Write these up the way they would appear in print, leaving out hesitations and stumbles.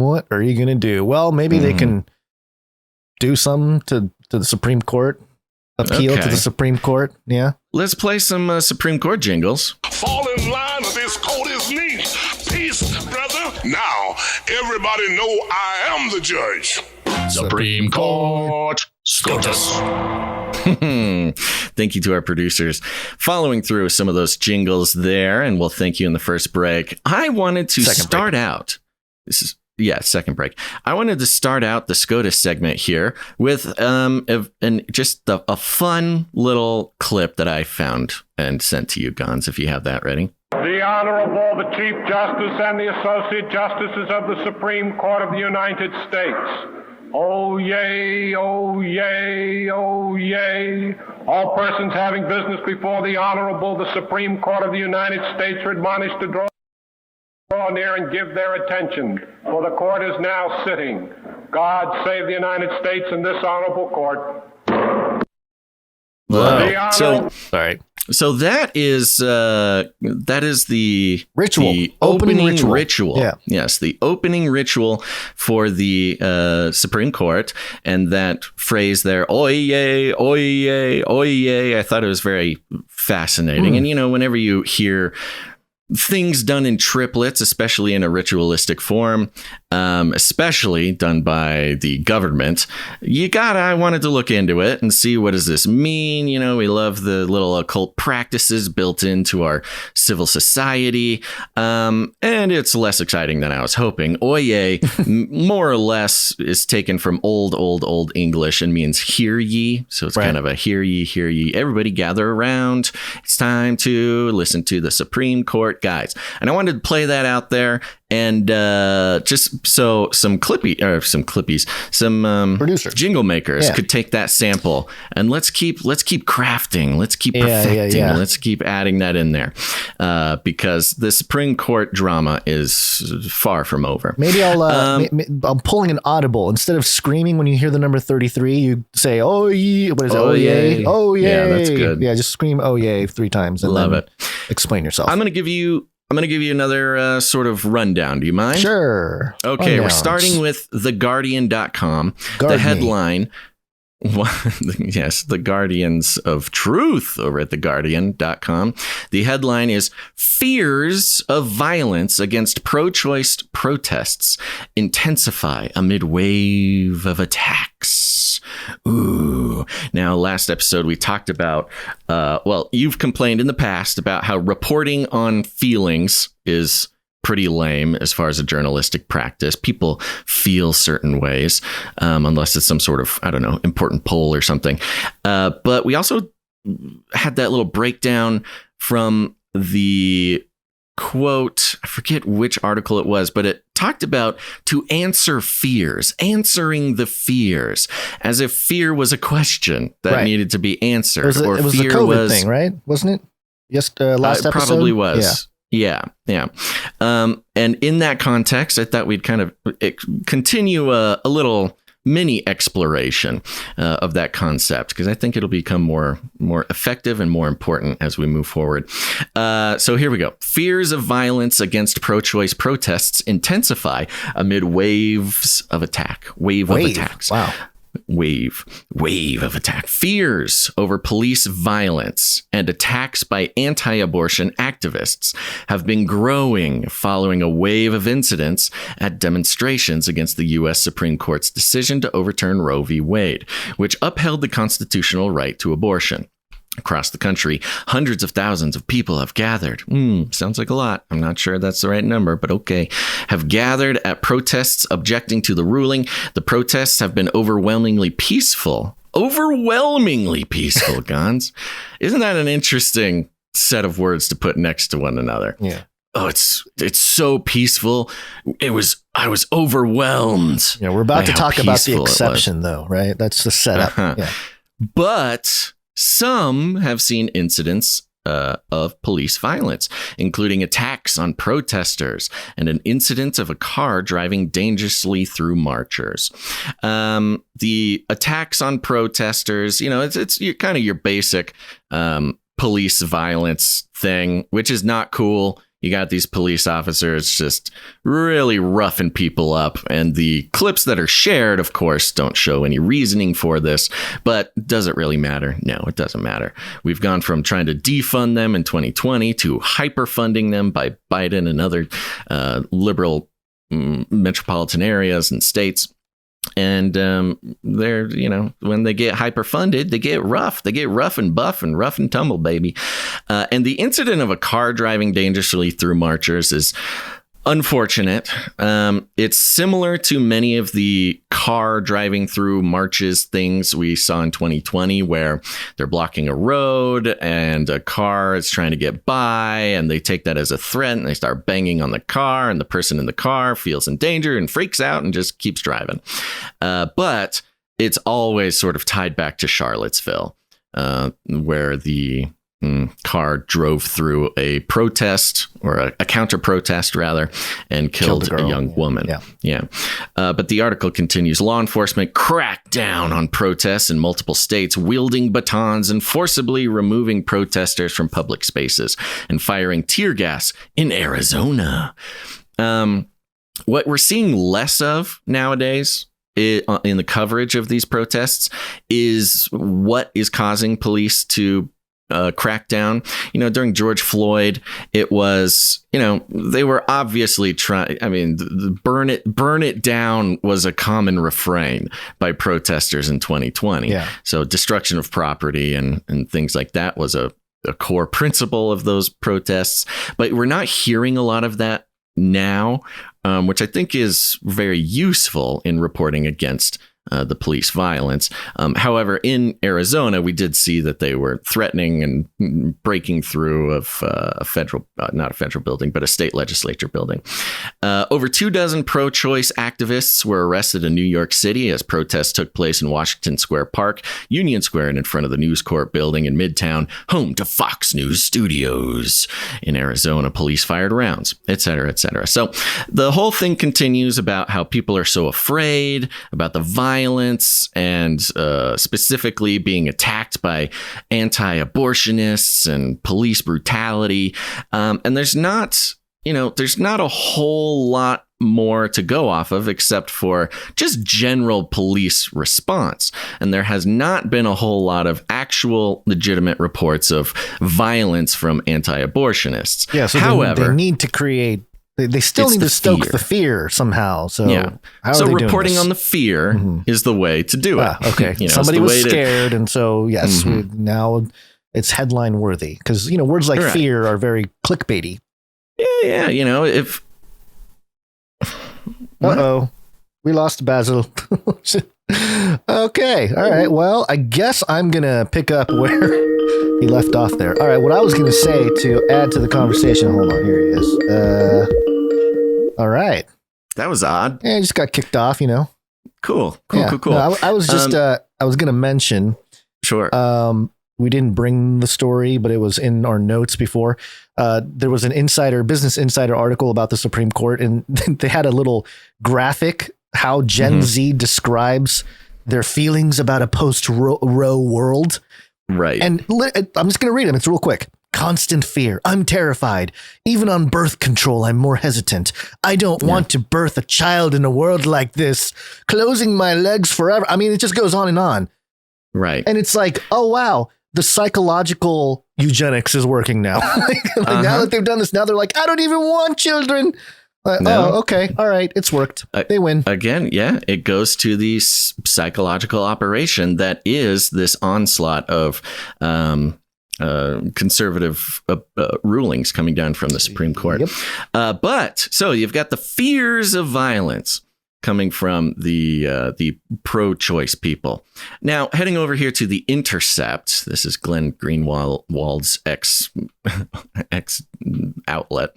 what are you going to do? Well, maybe they can do some to the Supreme Court, appeal to the Supreme Court. Yeah. Let's play some Supreme Court jingles. Fall in line or this court is neat. Peace, brother. Now, everybody know I am the judge. Supreme Court, SCOTUS. Thank you to our producers following through with some of those jingles there, and we'll thank you in the first break. I wanted to start out. Second break. I wanted to start out the SCOTUS segment here with just a fun little clip that I found and sent to you, Gons, if you have that ready. The Honorable, the Chief Justice and the Associate Justices of the Supreme Court of the United States. Oh, yay, oh, yay, oh, yay. All persons having business before the Honorable, the Supreme Court of the United States are admonished to draw near and give their attention, for the court is now sitting. God save the United States and this honorable court. So that is the ritual, the opening ritual. Yeah. Yes, the opening ritual for the Supreme Court, and that phrase there, "Oyez, oyez, oyez." I thought it was very fascinating. And whenever you hear things done in triplets, especially in a ritualistic form, especially done by the government, I wanted to look into it and see, what does this mean? We love the little occult practices built into our civil society. And it's less exciting than I was hoping. Oye, more or less, is taken from old English and means hear ye. So it's kind of a hear ye. Everybody gather around. It's time to listen to the Supreme Court, guys. And I wanted to play that out there. And just so some producers, jingle makers could take that sample, and let's keep crafting, let's keep perfecting, let's keep adding that in there, because the Supreme Court drama is far from over. Maybe I'm pulling an audible. Instead of screaming when you hear the number 33, you say, "Oh yeah!" What is it? Oh yay! Oh yay! Yeah, that's good. Yeah, just scream "Oh yay" 3 times. And love it. Explain yourself. I'm going to give you another sort of rundown. Do you mind? Sure. Okay, Rundowns. We're starting with theguardian.com. The headline, yes, the Guardians of Truth over at theguardian.com. The headline is "Fears of Violence Against Pro-Choice Protests Intensify Amid Wave of Attacks." Ooh. Now, last episode we talked about, you've complained in the past about how reporting on feelings is pretty lame as far as a journalistic practice. People feel certain ways, unless it's some sort of, important poll or something. But we also had that little breakdown from the quote, I forget which article it was, but it talked about to answering the fears, as if fear was a question that needed to be answered. It was the COVID thing, right? Wasn't it? Just last episode? Probably was. Yeah. And in that context, I thought we'd kind of continue a little mini exploration of that concept, because I think it'll become more effective and more important as we move forward. So here we go. Fears of violence against pro-choice protests intensify amid waves of attack. Wave of attacks. Wow. Wave of attack. Fears over police violence and attacks by anti-abortion activists have been growing following a wave of incidents at demonstrations against the U.S. Supreme Court's decision to overturn Roe v. Wade, which upheld the constitutional right to abortion. Across the country, hundreds of thousands of people have gathered. Sounds like a lot. I'm not sure that's the right number, but okay. Have gathered at protests objecting to the ruling. The protests have been overwhelmingly peaceful. Overwhelmingly peaceful, Gons. Isn't that an interesting set of words to put next to one another? Yeah. Oh, it's so peaceful. I was overwhelmed. Yeah, we're about to talk about the exception, though, right? That's the setup. Yeah. But some have seen incidents of police violence, including attacks on protesters and an incident of a car driving dangerously through marchers. The attacks on protesters, it's kind of your basic police violence thing, which is not cool. you got these police officers just really roughing people up. And the clips that are shared, of course, don't show any reasoning for this. But does it really matter? No, it doesn't matter. We've gone from trying to defund them in 2020 to hyperfunding them by Biden and other liberal metropolitan areas and states. And they're, when they get hyperfunded, they get rough. They get rough and buff and rough and tumble, baby. And the incident of a car driving dangerously through marchers is unfortunate. It's similar to many of the car driving through marches things we saw in 2020, where they're blocking a road and a car is trying to get by, and they take that as a threat and they start banging on the car, and the person in the car feels in danger and freaks out and just keeps driving. But it's always sort of tied back to Charlottesville, where the car drove through a protest, or a counter protest rather, and killed a young woman. Yeah. But the article continues. Law enforcement cracked down on protests in multiple states, wielding batons and forcibly removing protesters from public spaces and firing tear gas in Arizona. What we're seeing less of nowadays in the coverage of these protests is what is causing police to crackdown. During George Floyd, it was, they were obviously trying. I mean, burn it down was a common refrain by protesters in 2020. Yeah. So destruction of property and things like that was a core principle of those protests. But we're not hearing a lot of that now, which I think is very useful in reporting against the police violence. However, in Arizona, we did see that they were threatening and breaking through of a federal, not a federal building, but a state legislature building. Over 24 pro-choice activists were arrested in New York City as protests took place in Washington Square Park, Union Square, and in front of the News Corp building in Midtown, home to Fox News Studios. In Arizona, police fired rounds, et cetera, et cetera. So the whole thing continues about how people are so afraid about the violence and specifically being attacked by anti-abortionists and police brutality. And there's not a whole lot more to go off of except for just general police response. And there has not been a whole lot of actual legitimate reports of violence from anti-abortionists. Yeah, so however, they need to create. They still need to stoke the fear somehow. So yeah. So reporting on the fear is the way to do it. Okay. Somebody was scared. And so, yes, now it's headline worthy because, words like fear are very clickbaity. Yeah. If. We lost Basil. Okay. All right. Well, I guess I'm going to pick up where he left off there. All right. What I was going to say to add to the conversation. Hold on. Here he is. All right. That was odd. Yeah, he just got kicked off, Cool. No, I was just, I was going to mention. Sure. We didn't bring the story, but it was in our notes before. There was an Business Insider article about the Supreme Court, and they had a little graphic how Gen Z describes their feelings about a post-Roe world. Right. And I'm just going to read them. It's real quick. Constant fear. I'm terrified. Even on birth control, I'm more hesitant. I don't want to birth a child in a world like this. Closing my legs forever. I mean, it just goes on and on. Right. And it's like, oh, wow, the psychological eugenics is working now. Now that they've done this, now they're like, I don't even want children. No. Oh, okay. All right. It's worked. They win. Again, yeah, it goes to the psychological operation that is this onslaught of conservative rulings coming down from the Supreme Court. Yep. But so you've got the fears of violence coming from the pro-choice people. Now, heading over here to The Intercept, this is Glenn Greenwald's ex outlet.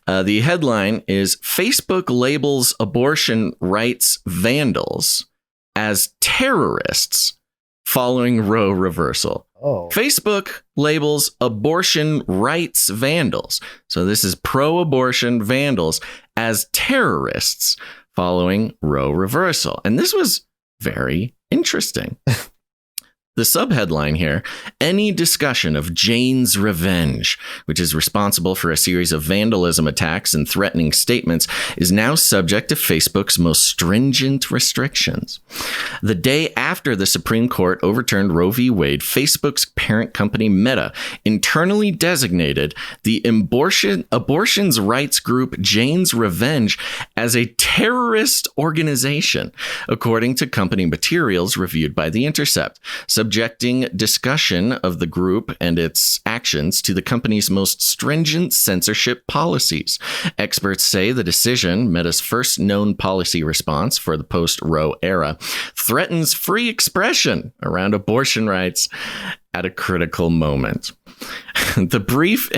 The headline is Facebook labels abortion rights vandals as terrorists following Roe reversal. Oh. Facebook labels abortion rights vandals. So this is pro-abortion vandals as terrorists following Roe reversal. And this was very interesting. The subheadline here, any discussion of Jane's Revenge, which is responsible for a series of vandalism attacks and threatening statements, is now subject to Facebook's most stringent restrictions. The day after the Supreme Court overturned Roe v. Wade, Facebook's parent company Meta internally designated the abortions rights group Jane's Revenge as a terrorist organization, according to company materials reviewed by The Intercept, subjecting discussion of the group and its actions to the company's most stringent censorship policies. Experts say the decision, Meta's first known policy response for the post-Roe era, threatens free expression around abortion rights at a critical moment. The brief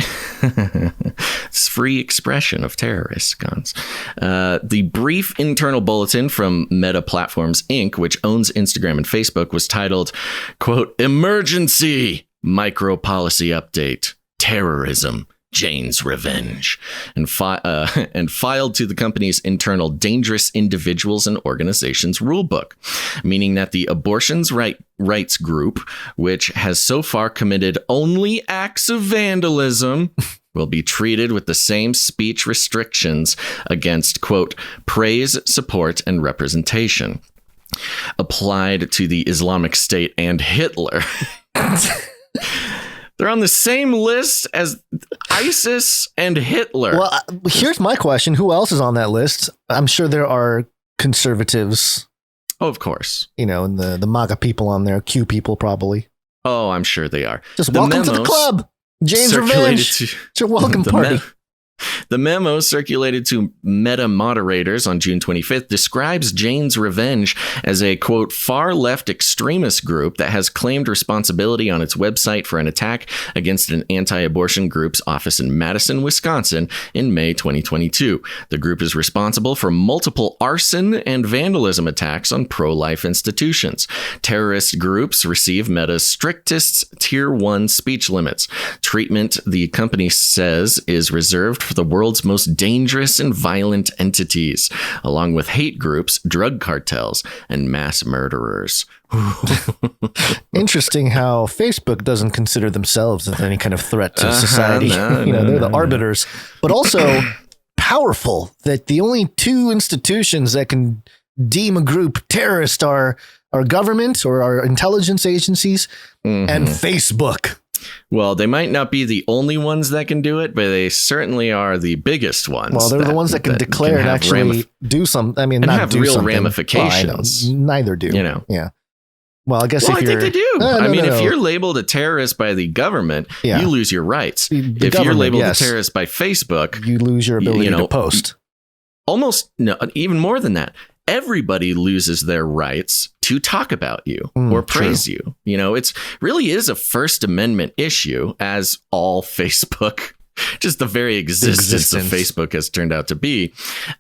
free expression of terrorist guns. The brief internal bulletin from Meta Platforms Inc., which owns Instagram and Facebook, was titled, quote, "Emergency Micro Policy Update, Terrorism, Jane's Revenge," and filed to the company's internal Dangerous Individuals and Organizations rulebook, meaning that the abortions rights group, which has so far committed only acts of vandalism, will be treated with the same speech restrictions against, quote, praise, support, and representation applied to the Islamic State and Hitler. They're on the same list as ISIS and Hitler. Well, here's my question. Who else is on that list? I'm sure there are conservatives. Oh, of course. You know, and the MAGA people on there, Q people probably. Oh, I'm sure they are. Just welcome to the club. Jane's Revenge. It's your welcome party. The memo circulated to Meta moderators on June 25th describes Jane's Revenge as a, quote, far-left extremist group that has claimed responsibility on its website for an attack against an anti-abortion group's office in Madison, Wisconsin in May 2022. The group is responsible for multiple arson and vandalism attacks on pro-life institutions. Terrorist groups receive Meta's strictest Tier 1 speech limits. Treatment, the company says, is reserved for the world's most dangerous and violent entities, along with hate groups, drug cartels, and mass murderers. Interesting how Facebook doesn't consider themselves as any kind of threat to society. They're the arbiters, but also powerful that the only two institutions that can deem a group terrorist are our government or our intelligence agencies and Facebook. Well, they might not be the only ones that can do it, but they certainly are the biggest ones. Well, they're the ones that can declare and actually do something. I mean, and not have do real something. ramifications. Well, neither do. You know. Yeah. Well, I guess I think they do. If you're no. labeled a terrorist by the government, you lose your rights. If you're labeled a terrorist by Facebook, you lose your ability to post. Almost, no, even more than that. Everybody loses their rights to talk about you or praise you. You know, it's really is a First Amendment issue, as all Facebook, just the very existence of Facebook has turned out to be.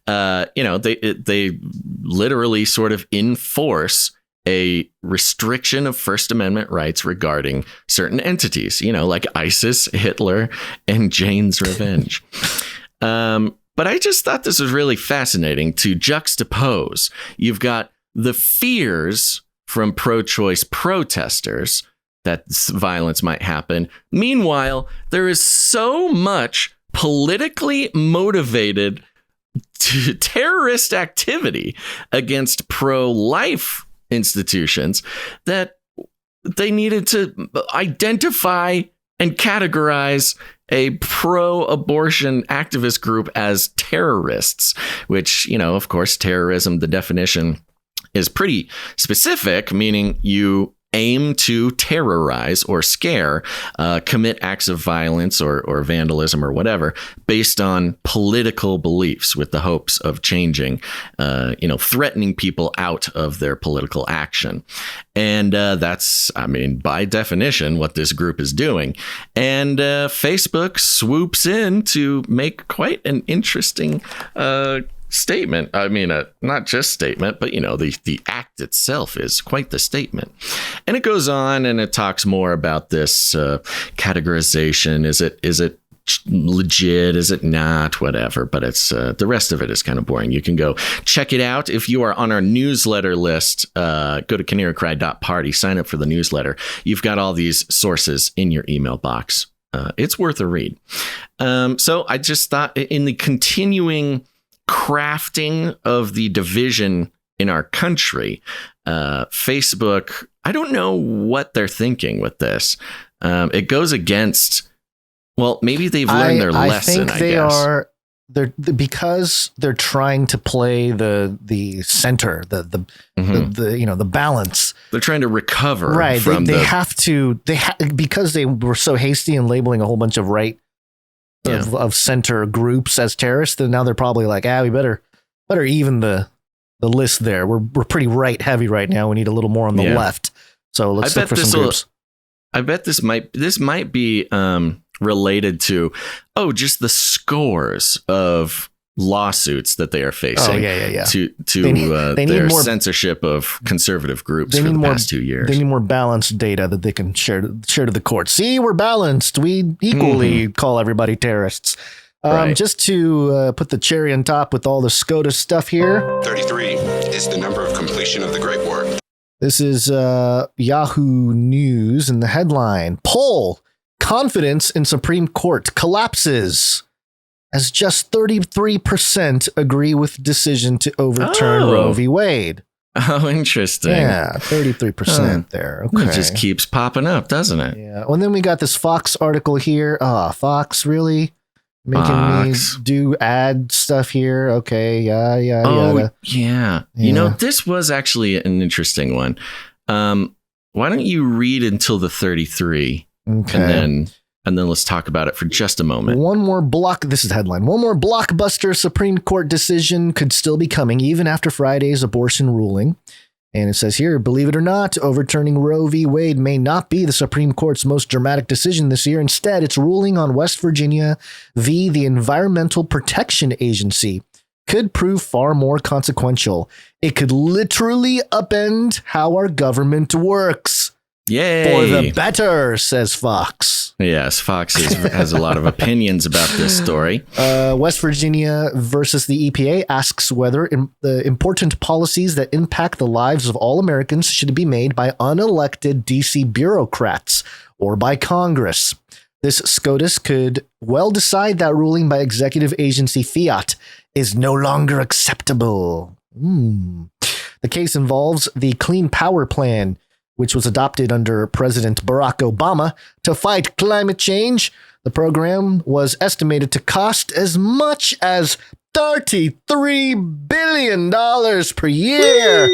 They literally sort of enforce a restriction of First Amendment rights regarding certain entities, like ISIS, Hitler, and Jane's Revenge. But I just thought this was really fascinating to juxtapose. You've got the fears from pro-choice protesters that violence might happen. Meanwhile, there is so much politically motivated terrorist activity against pro-life institutions that they needed to identify and categorize a pro-abortion activist group as terrorists, which, of course, terrorism, the definition is pretty specific, meaning you aim to terrorize or scare, commit acts of violence or vandalism or whatever based on political beliefs with the hopes of changing, threatening people out of their political action. And that's, by definition, what this group is doing. And Facebook swoops in to make quite an interesting statement. Not just statement, but the act itself is quite the statement. And it goes on and it talks more about this categorization. Is it legit? Is it not? Whatever. But it's the rest of it is kind of boring. You can go check it out. If you are on our newsletter list, go to canarycry.party, sign up for the newsletter. You've got all these sources in your email box. It's worth a read. So I just thought, in the continuing crafting of the division in our country, Facebook, I don't know what they're thinking with this. It goes against, well, maybe they've learned their lesson. I guess they're because they're trying to play the center, the balance. They're trying to recover, right? From because they were so hasty in labeling a whole bunch of of center groups as terrorists. And now they're probably like, we better even the list there. We're pretty right heavy right now. We need a little more on the left. So let's look for some groups. I bet this might be related to just the scores of lawsuits that they are facing. To their censorship of conservative groups for the past 2 years. They need more balanced data that they can share to the court. See, we're balanced. We equally call everybody terrorists. Just to put the cherry on top with all the SCOTUS stuff here. 33 is the number of completion of the Great War. This is Yahoo News, and the headline: Poll, confidence in Supreme Court collapses as just 33% agree with decision to overturn Roe v. Wade. Oh, interesting. Yeah, 33% there. Okay. It just keeps popping up, doesn't it? Yeah. Well, and then we got this Fox article here. Fox, really? Making me do ad stuff here. Okay. Yeah. Yeah. You know, this was actually an interesting one. Why don't you read until the 33? Okay. And then let's talk about it for just a moment. This is the headline. One more blockbuster Supreme Court decision could still be coming even after Friday's abortion ruling. And it says here, believe it or not, overturning Roe v. Wade may not be the Supreme Court's most dramatic decision this year. Instead, its ruling on West Virginia v. the Environmental Protection Agency could prove far more consequential. It could literally upend how our government works. Yay! For the better, says Fox. Yes, Fox has a lot of opinions about this story. West Virginia versus the EPA asks whether the important policies that impact the lives of all Americans should be made by unelected DC bureaucrats or by Congress. This SCOTUS could well decide that ruling by executive agency fiat is no longer acceptable. The case involves the Clean Power Plan, which was adopted under President Barack Obama to fight climate change. The program was estimated to cost as much as $33 billion per year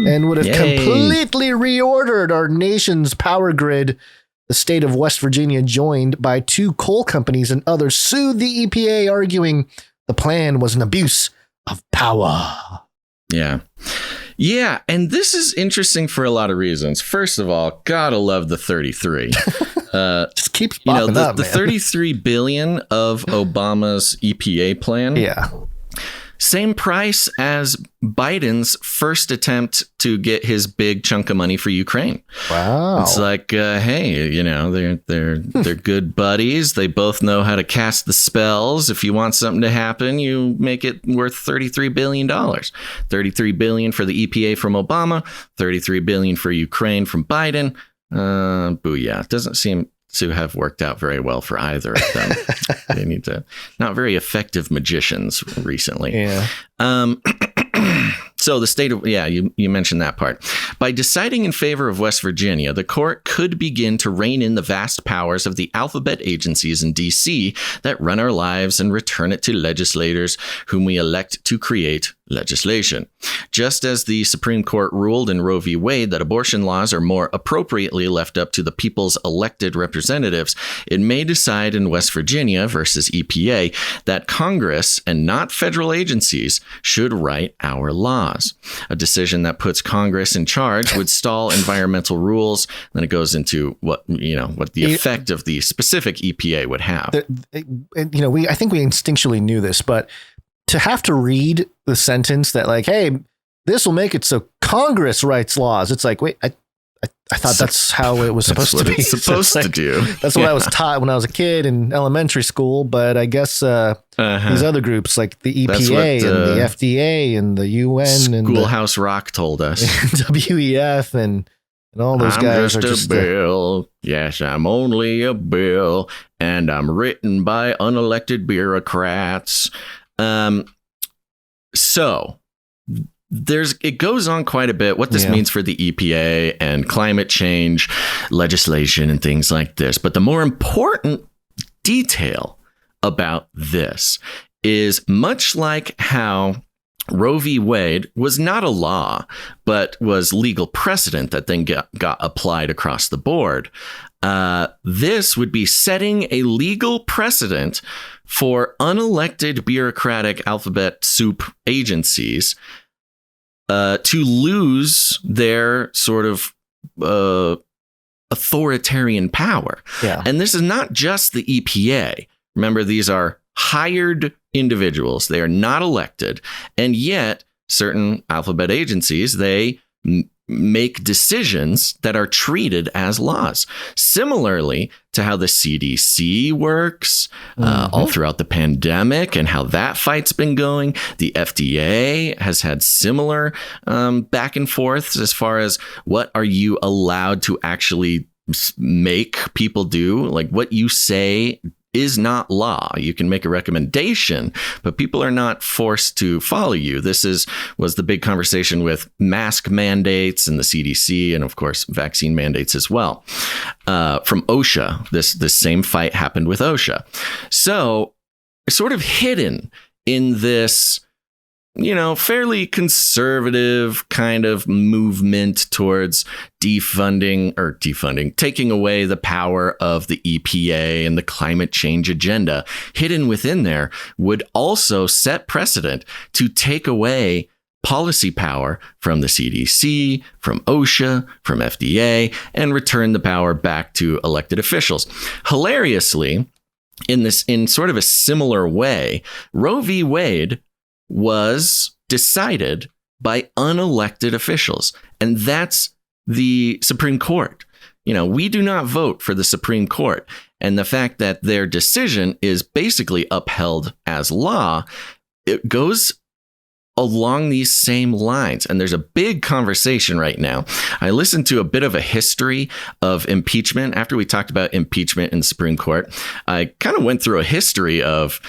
and would have completely reordered our nation's power grid. The state of West Virginia, joined by 2 coal companies and others, sued the EPA, arguing the plan was an abuse of power. Yeah. Yeah, and this is interesting for a lot of reasons. First of all, gotta love the 33. Just keeps popping up, the 33 billion of Obama's EPA plan. Yeah. Same price as Biden's first attempt to get his big chunk of money for Ukraine. Wow. It's like, hey, they're good buddies. They both know how to cast the spells. If you want something to happen, you make it worth $33 billion. $33 billion for the EPA from Obama, $33 billion for Ukraine from Biden. Booyah. Doesn't seem to have worked out very well for either of them. They need to, not very effective magicians recently. Yeah. So the state of, you mentioned that part. By deciding in favor of West Virginia, the court could begin to rein in the vast powers of the alphabet agencies in D.C. that run our lives and return it to legislators whom we elect to create legislation. Just as the Supreme Court ruled in Roe v. Wade that abortion laws are more appropriately left up to the people's elected representatives, it may decide in West Virginia versus EPA that Congress and not federal agencies should write our laws. A decision that puts Congress in charge would stall environmental rules. Then it goes into what the effect of the specific EPA would have. I think we instinctually knew this, but to have to read the sentence that like, hey, this will make it so Congress writes laws. It's like, wait, I I thought that's how it was supposed to be. It's supposed to do. That's what I was taught when I was a kid in elementary school. But I guess these other groups like the EPA and the FDA and the UN and Schoolhouse Rock told us. WEF and all those guys are just a bill. Yes, I'm only a bill, and I'm written by unelected bureaucrats. So it goes on quite a bit what this means for the EPA and climate change legislation and things like this. But the more important detail about this is much like how Roe v. Wade was not a law, but was legal precedent that then got applied across the board. This would be setting a legal precedent for unelected bureaucratic alphabet soup agencies to lose their sort of authoritarian power. Yeah. And this is not just the EPA. Remember, these are hired individuals. They are not elected. And yet, certain alphabet agencies, they make decisions that are treated as laws. Similarly to how the CDC works all throughout the pandemic and how that fight's been going. The FDA has had similar back and forth as far as what are you allowed to actually make people do? Like what you say is not law. You can make a recommendation, but people are not forced to follow you. This was the big conversation with mask mandates and the CDC, and of course, vaccine mandates as well. From OSHA, this same fight happened with OSHA. So sort of hidden in this, fairly conservative kind of movement towards defunding, taking away the power of the EPA and the climate change agenda. Hidden within there would also set precedent to take away policy power from the CDC, from OSHA, from FDA, and return the power back to elected officials. Hilariously, in sort of a similar way, Roe v. Wade was decided by unelected officials. And that's the Supreme Court. We do not vote for the Supreme Court. And the fact that their decision is basically upheld as law, it goes along these same lines. And there's a big conversation right now. I listened to a bit of a history of impeachment. After we talked about impeachment in the Supreme Court, I kind of went through a history of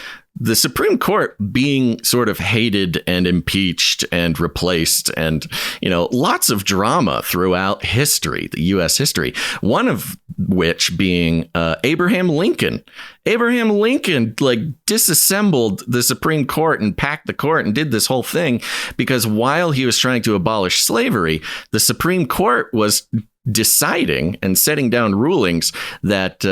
the Supreme Court being sort of hated and impeached and replaced and, lots of drama throughout history, the U.S. history, one of which being Abraham Lincoln. Abraham Lincoln disassembled the Supreme Court and packed the court and did this whole thing because while he was trying to abolish slavery, the Supreme Court was deciding and setting down rulings that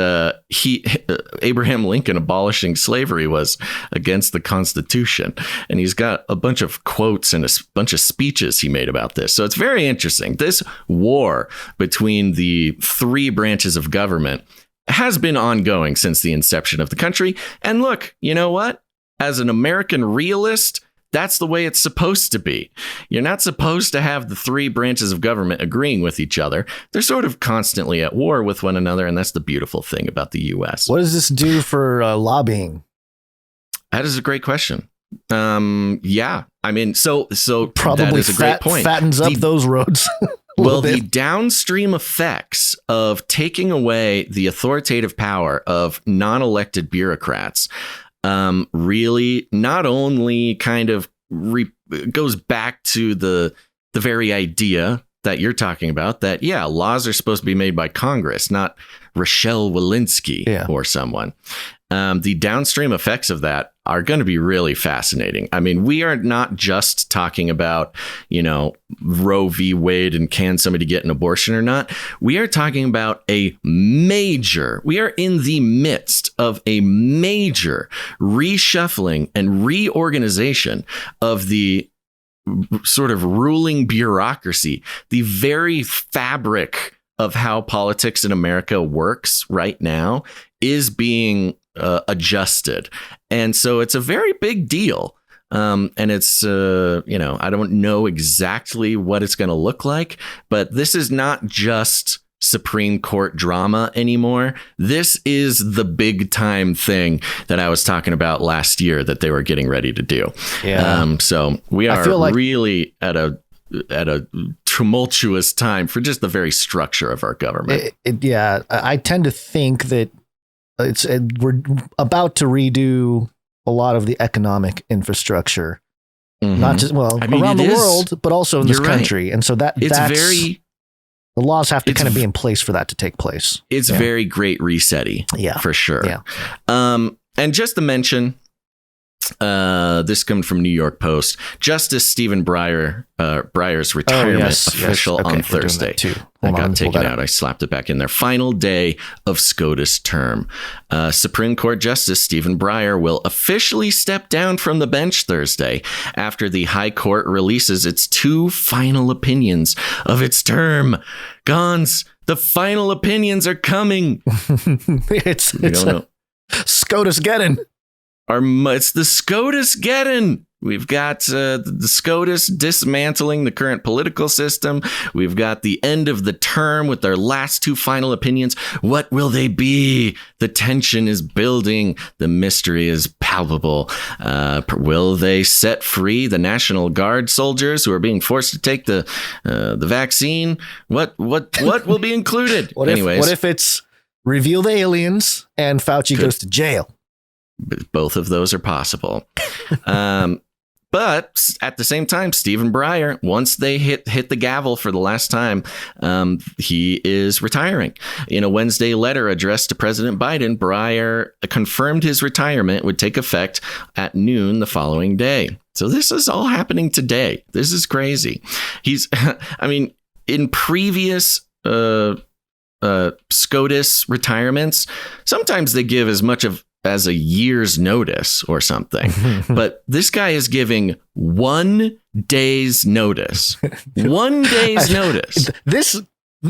Abraham Lincoln abolishing slavery was against the Constitution. And he's got a bunch of quotes and a bunch of speeches he made about this. So it's very interesting. This war between the three branches of government has been ongoing since the inception of the country. And look, you know what? As an American realist, that's the way it's supposed to be. You're not supposed to have the three branches of government agreeing with each other. They're sort of constantly at war with one another, and that's the beautiful thing about the U.S. What does this do for lobbying? That is a great question. Yeah, I mean, so probably that is a great point. Fattens up those roads. Well, the downstream effects of taking away the authoritative power of non-elected bureaucrats really not only kind of goes back to the very idea that you're talking about, that, laws are supposed to be made by Congress, not Rochelle Walensky or someone. The downstream effects of that are going to be really fascinating. I mean, we are not just talking about, Roe v. Wade and can somebody get an abortion or not. We are talking about we are in the midst of a major reshuffling and reorganization of the sort of ruling bureaucracy, the very fabric of how politics in America works right now is being adjusted. And so it's a very big deal. And it's, I don't know exactly what it's going to look like, but this is not just Supreme Court drama anymore. This is the big time thing that I was talking about last year that they were getting ready to do. Yeah. So we are really at a tumultuous time for just the very structure of our government. I tend to think that we're about to redo a lot of the economic infrastructure, not just around the world, but also in this country. Right. And so the laws have to kind of be in place for that to take place. It's very great resetty, for sure. Yeah. And just to mention, this comes from New York Post. Justice Stephen Breyer's retirement official on Thursday. I got taken out. I slapped it back in there. Final day of SCOTUS term. Supreme Court Justice Stephen Breyer will officially step down from the bench Thursday after the High Court releases its 2 final opinions of its term. Gons, the final opinions are coming. It's SCOTUS getting. It's the SCOTUS getting. We've got the SCOTUS dismantling the current political system. We've got the end of the term with their last 2 final opinions. What will they be? The tension is building. The mystery is palpable. Will they set free the National Guard soldiers who are being forced to take the vaccine? What will be included? What if it's reveal the aliens and Fauci goes to jail? Both of those are possible. But at the same time, Stephen Breyer, once they hit the gavel for the last time, he is retiring. In a Wednesday letter addressed to President Biden, Breyer confirmed his retirement would take effect at noon the following day. So this is all happening today. This is crazy. In previous SCOTUS retirements, sometimes they give as a year's notice or something. But this guy is giving 1 day's notice. 1 day's notice.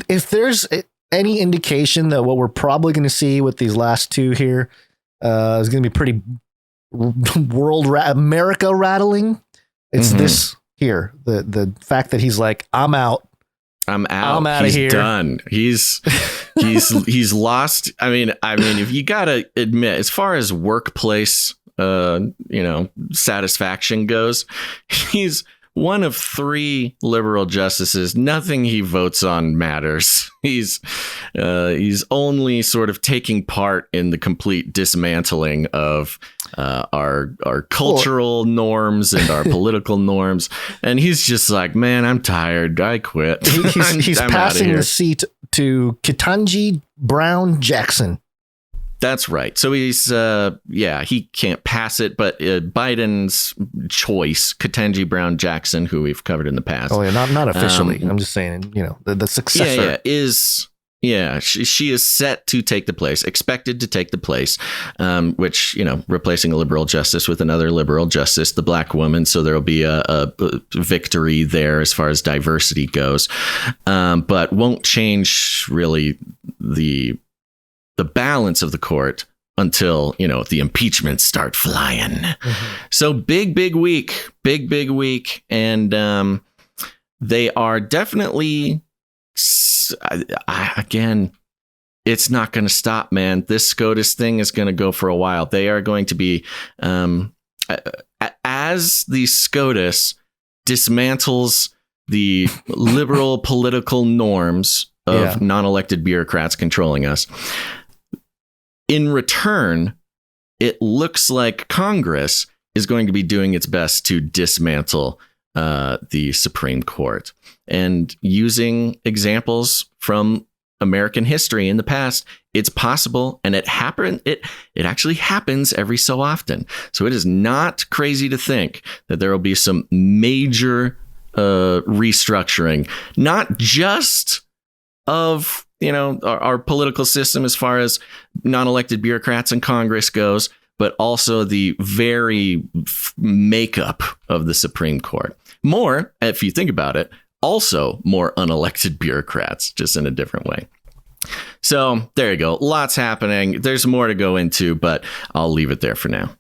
If there's any indication that what we're probably going to see with these last 2 here is going to be pretty America rattling, it's this here. The fact that he's like, I'm out. I'm out. I'm out of here. He's done. He's lost. I mean, if you gotta admit, as far as workplace, satisfaction goes, he's one of 3 liberal justices. Nothing he votes on matters. He's only sort of taking part in the complete dismantling of our cultural norms and our political norms. And he's just like, man, I'm tired. I quit. He's passing the seat to Ketanji Brown Jackson. That's right. So he's, he can't pass it, but Biden's choice, Ketanji Brown Jackson, who we've covered in the past. Oh, yeah, not officially. I'm just saying, the successor. She is set to take the place, expected to take the place, which, replacing a liberal justice with another liberal justice, the black woman. So there'll be a victory there as far as diversity goes, but won't change really the balance of the court until, the impeachments start flying. Mm-hmm. So big week. And they are definitely, again, it's not going to stop, man. This SCOTUS thing is going to go for a while. They are going to be, as the SCOTUS dismantles the liberal political norms of non-elected bureaucrats controlling us. In return, it looks like Congress is going to be doing its best to dismantle the Supreme Court. And using examples from American history in the past, it's possible, and it actually happens every so often. So it is not crazy to think that there will be some major restructuring, not just of our political system as far as non-elected bureaucrats in Congress goes, but also the very makeup of the Supreme Court. More, if you think about it, also more unelected bureaucrats, just in a different way. So there you go. Lots happening. There's more to go into, but I'll leave it there for now.